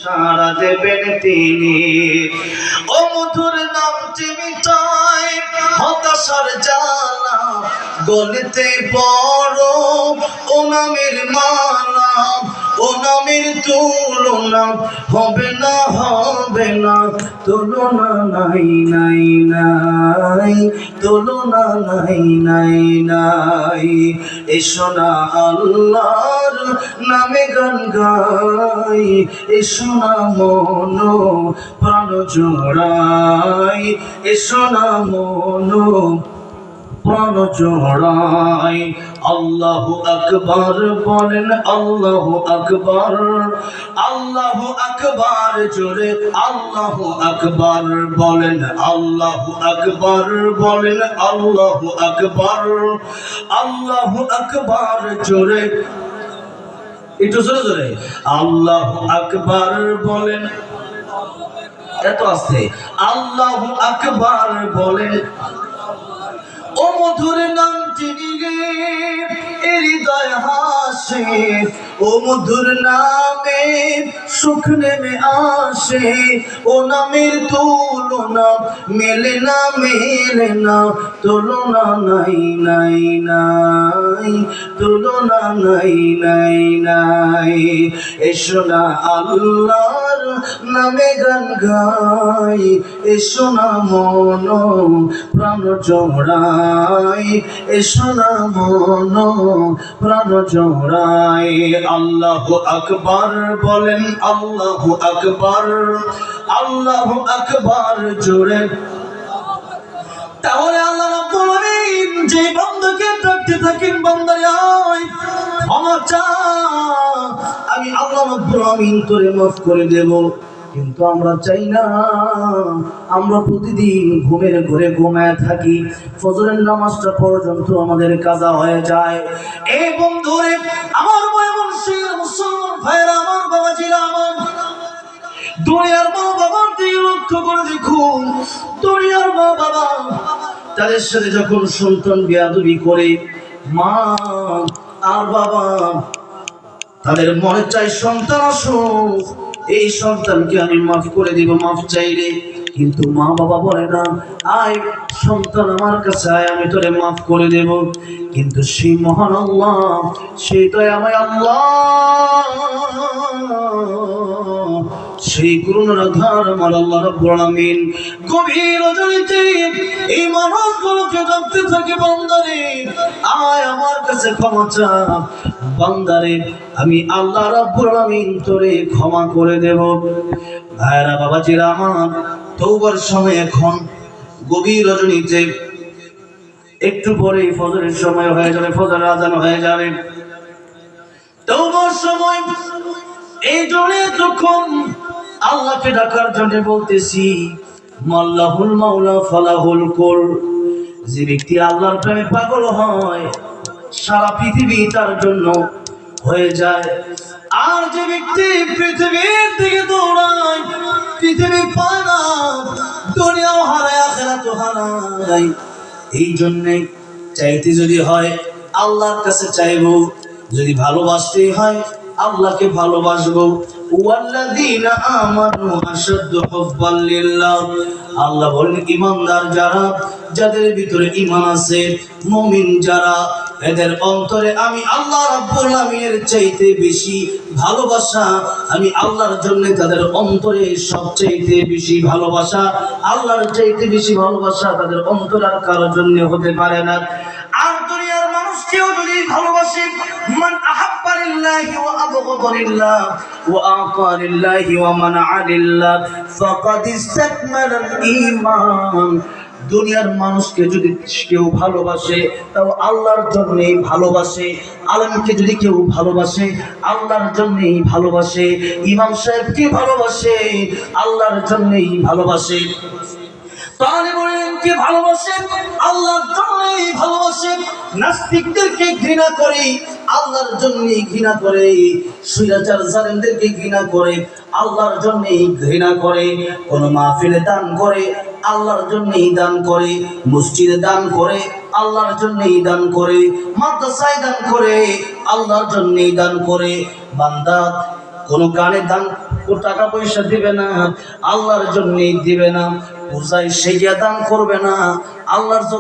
সাড়া দেবেন তিনি। ও মধুর নামটি মিটায় হতাশার জ্বালা, গলিতে বড় ও নামের মালা, ও নামের তুলনা হবে না, হবে না, তুলনা নাই নাই নাই, তুলনা নাই নাই নাই। এসো না আল্লাহর নামে গান গাই, এসো না মন প্রাণ জোড়াই, এসো না মন প্রাণ জোড়াই। আল্লাহু আকবার বলেন, আল্লাহু আকবার, আল্লাহু আকবার জোরে আল্লাহু আকবার বলেন, আল্লাহু আকবার বলেন, আল্লাহু আকবার, আল্লাহু আকবার জোরে, একটু জোরে জোরে আল্লাহু আকবার বলেন, এত আছে আল্লাহু আকবার বলেন। ও মধুর নামটি নিলে হৃদয় হাসে, ও মধুর নামে সুখ নেমে আসে, ও নামের তুলনা মেলে না, মেলে না, তুলনা নাই নাই নাই, তুলনা নাই নাই নাই। এসো না আল্লাহর নামে গান গাই, এসো না মন প্রাণ জোড়াই, এসো না মন প্রাণ জোড়াই। আল্লাহু আকবার বলেন, আল্লাহু আকবার, আল্লাহু আকবার জোরে। তাহলে আল্লাহ রাব্বুল আলামিন যে বান্দাকে ডাকতে থাকেন, বান্দা আয় ক্ষমা চা, আমি আল্লাহ রাব্বুল আলামিন তোরে মাফ করে দেব। কিন্তু আমরা চাই না, আমরা প্রতিদিন ঘুমের ঘরে ঘুমায় থাকি, ফজরের নামাজটা পর্যন্ত আমাদের কাজা হয়ে যায়। এই বন্ধুরে আমার ময়মনসিংহের মুসলমান ভাইরা, আমার বাবাজিরা, আমার দুনিয়ার মা বাবার দিকে লক্ষ্য করে দেখুন, দুনিয়ার মা বাবা তাদের সাথে যখন সন্তান বেয়াদবি করে, মা আর বাবা তাদের মনে চাই সন্তান আসুক, এই সন্তানকে আমি মাফ করে দিব, মাফ চাইলে। কিন্তু মা বাবা বলে না, আয় সন্তান আমার কাছে আয়, আমি তোরে মাফ করে দেব। কিন্তু সেই মহান আল্লাহ, সেই দয়াময় আল্লাহ, সেই করুণার আধার আমার আল্লাহ রাব্বুল আলামিন গভীর রজনীতে এই মানুষগুলোকে ডাকতে থাকে, বান্দারে আয় আমার কাছে ক্ষমা চা, বান্দারে আমি আল্লাহ রাব্বুল আলামিন তোরে ক্ষমা করে দেব। ভাইরা বাবাজিরা আমার, তওবার সময় এখন গভীর রজনীতে, একটু পরে ফজরের সময় হয়ে যাবে, ফজরের আযান হয়ে যাবে। তওবার সময় এই জন্য যখন আল্লাহকে ডাকার জন্য বলতেছি, মাল্লাহুল মাওলা ফালাহুল কুল, যে ব্যক্তি আল্লাহর প্রেমে পাগল হয় সারা পৃথিবী তার জন্য হয়ে যায়। আর যে ব্যক্তি পৃথিবীর দিকে দৌড়ায়, পৃথিবী পায় না, দুনিয়াও হারায় আখিরাতও হারায়। এই জন্যে চাইতে যদি হয় আল্লাহর কাছে চাইবো, যদি ভালোবাসতে হয় আল্লাহকে ভালোবাসবো। ওয়াল্লাযীনা আমানু আশাদ্দু হুব্বাল লিল্লাহ, আল্লাহ বলেন ঈমানদার যারা, যাদের ভিতরে ঈমান আছে, মুমিন যারা, এদের অন্তরে আমি আল্লাহ রাব্বুল আলামিনের চাইতে বেশি ভালোবাসা, আমি আল্লাহর জন্য তাদের অন্তরে সবচাইতে বেশি ভালোবাসা, আল্লাহর চাইতে বেশি ভালোবাসা তাদের অন্তরে আর কারোর জন্য হতে পারে না। আর দুনিয়ার মানুষকেও যদি ভালোবাসে, মান আহাব্বা লিল্লাহি ওয়া আবগাদা লিল্লাহ ওয়া আতা লিল্লাহি ওয়া মানআ লিল্লাহ ফাকাদ ইসতাকমালাল ঈমান, দুনিয়ার মানুষকে যদি কেউ ভালোবাসে তাও আল্লাহর জন্যই ভালোবাসে, আলেমকে যদি কেউ ভালোবাসে আল্লাহর জন্যই ভালোবাসে, ইমাম সাহেবকে ভালোবাসে আল্লাহর জন্যই ভালোবাসে, তালিবুল ইলমকে ভালোবাসে আল্লাহর জন্যই ভালোবাসে, নাস্তিকদেরকে ঘৃণা করে আল্লাহর জন্যই ঘৃণা করে, স্বৈরাচার জালেমদেরকে ঘৃণা করে আল্লাহর জন্যই ঘৃণা করে, কোন মাহফিলে দান করে আল্লাহর জন্যই দান করে, মসজিদে দান করে আল্লাহর জন্যই দান করে, মাদ্রাসায় দান করে আল্লাহর জন্যই দান করে। বান্দা কোন গানে দান ও টাকা পয়সা দিবে না, আল্লাহর জন্যই দিবে না, পূজায় সেজদা দান করবে না, আল্লাহর জন্য